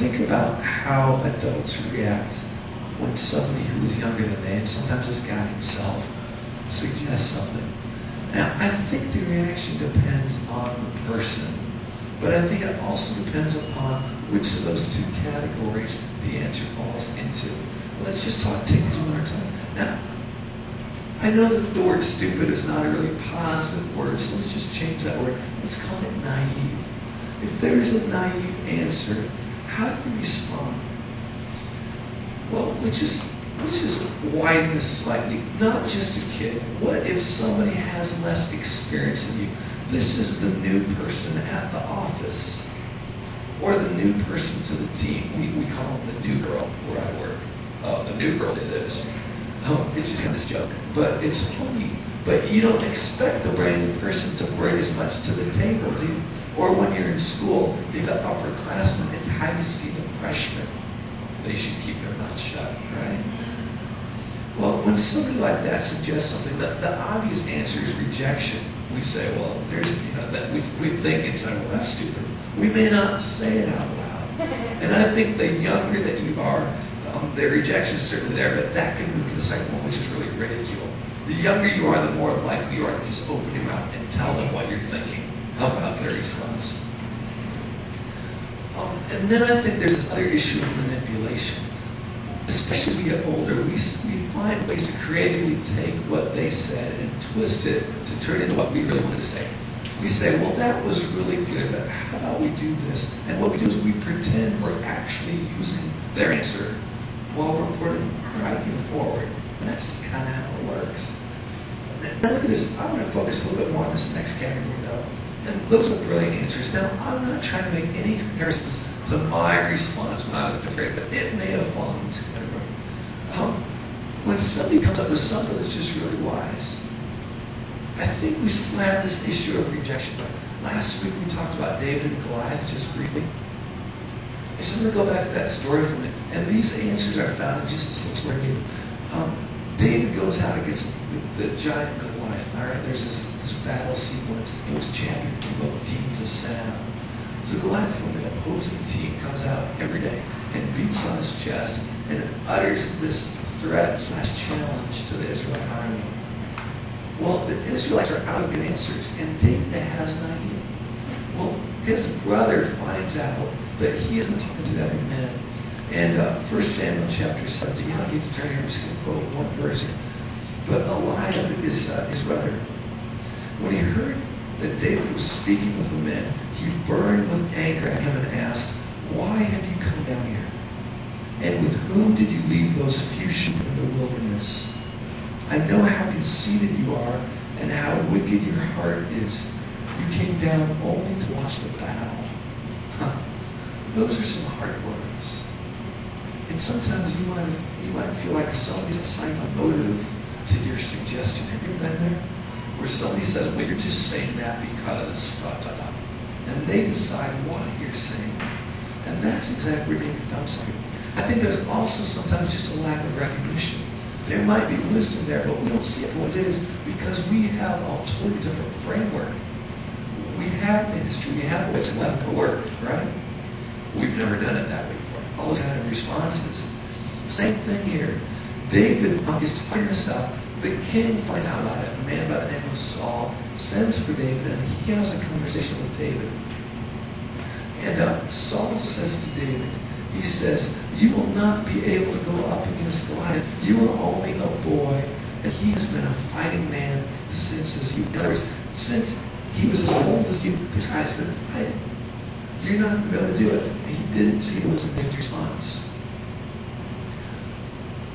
think about how adults react when somebody who is younger than they, and sometimes this guy himself, suggests something. Now, I think the reaction depends on the person, but I think it also depends upon which of those two categories the answer falls into. Let's just take these one at a time. Now, I know that the word stupid is not a really positive word, so let's just change that word. Let's call it naive. If there is a naive answer, how do you respond? Well, let's just widen this slightly. Not just a kid. What if somebody has less experience than you? This is the new person at the office, or the new person to the team. We call them the new girl where I work. Oh, the new girl did this. Oh, it's just kind of this joke, but it's funny. But you don't expect the brand new person to bring as much to the table, do you? Or when you're in school, if the upperclassmen, it's how you see the freshmen. They should keep their mouth shut, right? Well, when somebody like that suggests something, the obvious answer is rejection. We say, well, there's, that we think inside, well, that's stupid. We may not say it out loud. And I think the younger that you are, the rejection is certainly there, but that can move to the second one, which is really ridicule. The younger you are, the more likely you are to just open your mouth and tell them what you're thinking. How about their response? And then I think there's this other issue of manipulation. Especially as we get older, we find ways to creatively take what they said and twist it to turn into what we really wanted to say. We say, well, that was really good, but how about we do this? And what we do is we pretend we're actually using their answer while we're putting our idea forward. And that's just kind of how it works. Now look at this. I want to focus a little bit more on this next category, though. And those are brilliant answers. Now, I'm not trying to make any comparisons to my response when I was in 5th grade, but it may have fallen in this category. When somebody comes up with something that's just really wise, I think we still have this issue of rejection. Last week we talked about David and Goliath just briefly. I just want to go back to that story from it. And these answers are found in just this little story. David goes out against the giant Goliath. All right, there's this battle sequence. He was a champion for both teams of sound. So Goliath from the opposing team comes out every day and beats on his chest and utters this threat/challenge to the Israelite army. Well, the Israelites are out of good answers, and David has an idea. Well, his brother finds out that he has been talking to the other men. And 1 Samuel chapter 17, you don't need to turn here, I'm just going to quote one verse here. But Eliab is his brother. When he heard that David was speaking with the men, he burned with anger at him and asked, "Why have you come down here? And with whom did you leave those few sheep in the wilderness? I know how conceited you are and how wicked your heart is. You came down only to watch the battle." Those are some hard words. And sometimes you might feel like somebody's assigned a motive to your suggestion. Have you been there? Where somebody says, well, you're just saying that because ... And they decide why you're saying that. And that's exactly where David found something. I think there's also sometimes just a lack of recognition. There might be wisdom there, but we don't see it for what it is because we have a totally different framework. We have the history, we have what's left to work, right? We've never done it that way before. All those kind of responses. Same thing here. David is talking this out. The king finds out about it. A man by the name of Saul sends for David, and he has a conversation with David. And Saul says to David, he says, "You will not be able to go up against Goliath. You are only a boy, and he has been a fighting man since his youth." In other words, since he was as old as you, this guy's been fighting. You're not going to be able to do it. And he didn't see the wisdom in David's response.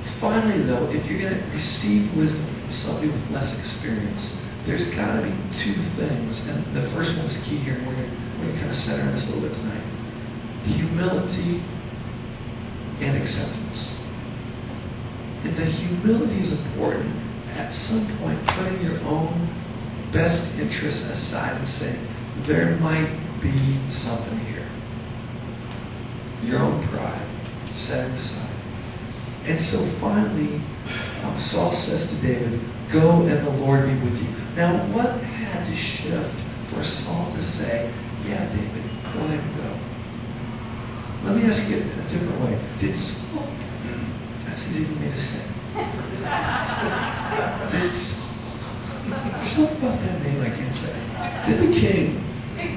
Finally, though, if you're going to receive wisdom from somebody with less experience, there's got to be two things. And the first one is key here, and we're going to kind of center on this a little bit tonight. Humility and acceptance. And the humility is important. At some point, putting your own best interests aside and saying, there might be something here. Your own pride, set it aside. And so finally, Saul says to David, "Go and the Lord be with you." Now, what had to shift for Saul to say, "Yeah, David, go ahead and go"? Let me ask you a different way. Did Saul, that's easy for me to say. Did Saul, there's something about that name I can't say. Did the king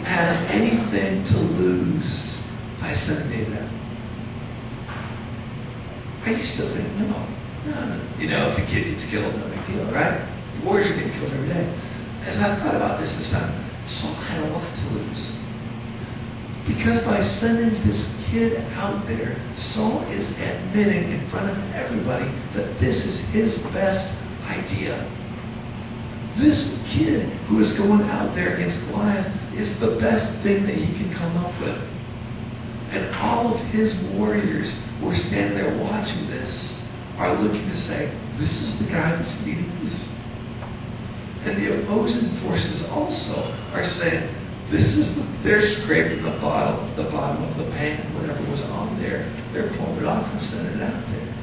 have anything to lose by sending David out? I used to think, no. You know, if the kid gets killed, no big deal, right? Warriors are getting killed every day. As I thought about this time, Saul had a lot to lose. Because by sending this kid out there, Saul is admitting in front of everybody that this is his best idea. This kid who is going out there against Goliath is the best thing that he can come up with. And all of his warriors who are standing there watching this are looking to say, this is the guy that's leading us. And the opposing forces also are saying, they're scraping the bottom of the pan, whatever was on there. They're pulling it off and sending it out there.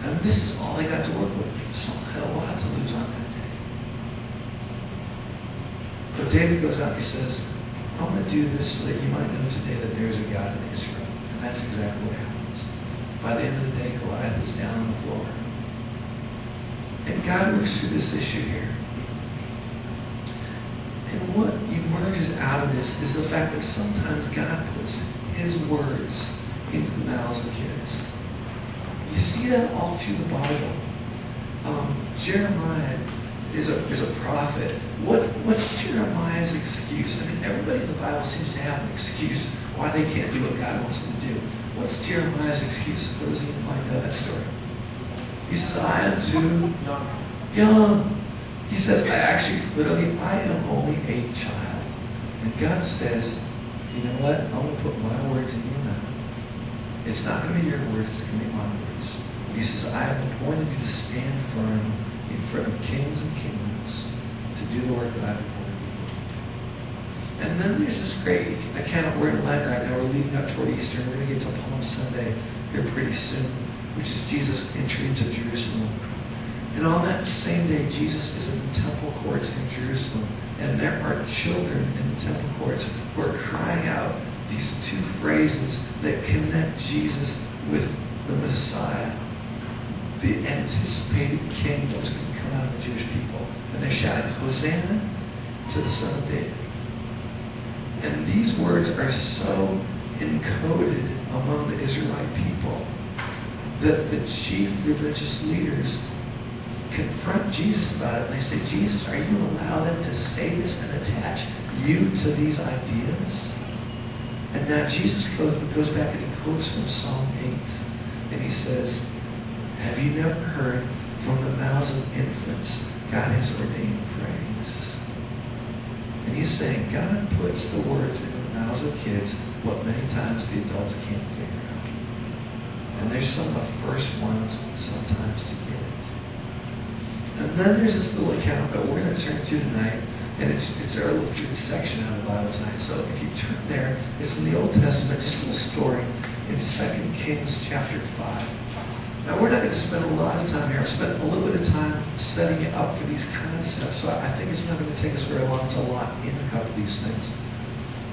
And this is all they got to work with. Saul had a lot to lose on that day. But David goes out and he says, I'm going to do this so that you might know today that there's a God in Israel. And that's exactly what happens. By the end of the day, Goliath is down on the floor. And God works through this issue here. And what emerges out of this is the fact that sometimes God puts his words into the mouths of kids. You see that all through the Bible. Jeremiah is a prophet. What's Jeremiah's excuse? I mean, everybody in the Bible seems to have an excuse why they can't do what God wants them to do. What's Jeremiah's excuse? For those of you who might know that story. He says, I am too young. He says, I am only a child. And God says, you know what? I'm going to put my words in your mouth. It's not going to be your words, it's going to be my words. He says, I have appointed you to stand firm in front of kings and kingdoms to do the work that I've appointed you for. And then there's this great account. We're in Lent right now. We're leading up toward Easter. And we're going to get to Palm Sunday here pretty soon, which is Jesus' entry into Jerusalem. And on that same day, Jesus is in the temple courts in Jerusalem. And there are children in the temple courts who are crying out these two phrases that connect Jesus with the Messiah, the anticipated king that was going to come out of the Jewish people. And they're shouting, Hosanna to the Son of David. And these words are so encoded among the Israelite people that the chief religious leaders confront Jesus about it. And they say, Jesus, are you going to allow them to say this and attach you to these ideas? And now Jesus goes back and he quotes from Psalm 8. And he says, have you never heard from the mouths of infants God has ordained praise? And he's saying God puts the words into the mouths of kids what many times the adults can't figure out. And they're some of the first ones sometimes to get it. And then there's this little account that we're going to turn to tonight. And it's our little few section out of the Bible tonight. So if you turn there, it's in the Old Testament, just a little story in 2 Kings chapter 5. Now, we're not going to spend a lot of time here. I've spent a little bit of time setting it up for these concepts, so I think it's not going to take us very long to lock in a couple of these things.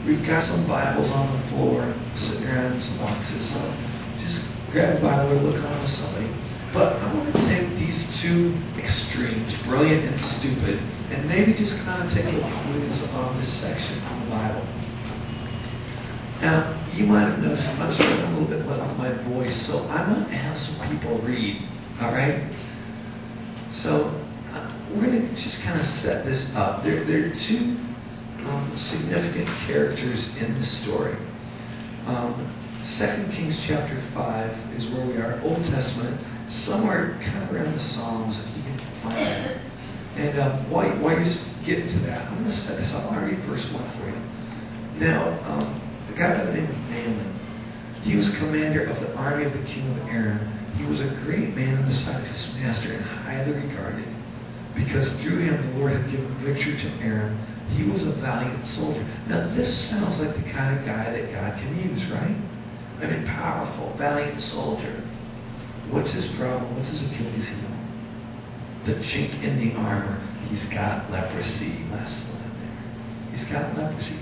We've got some Bibles on the floor sitting around in some boxes, so just grab a Bible or look on with somebody. But I want to take these two extremes, brilliant and stupid, and maybe just kind of take a quiz on this section from the Bible. Now, you might have noticed I'm struggling a little bit with my voice, so I might have some people read, all right? So we're going to just kind of set this up. There are two significant characters in this story. 2 Kings chapter 5 is where we are, Old Testament, somewhere kind of around the Psalms, if you can find that. And while you're just getting to that, I'm going to set this up. I'll read verse 1 for you. Now, a guy by the name of Naaman, he was commander of the army of the king of Aram. He was a great man in the sight of his master and highly regarded, because through him the Lord had given victory to Aram. He was a valiant soldier. Now this sounds like the kind of guy that God can use, right? I mean, powerful, valiant soldier. What's his problem? What's his Achilles heel? The chink in the armor. He's got leprosy. Last line there. He's got leprosy.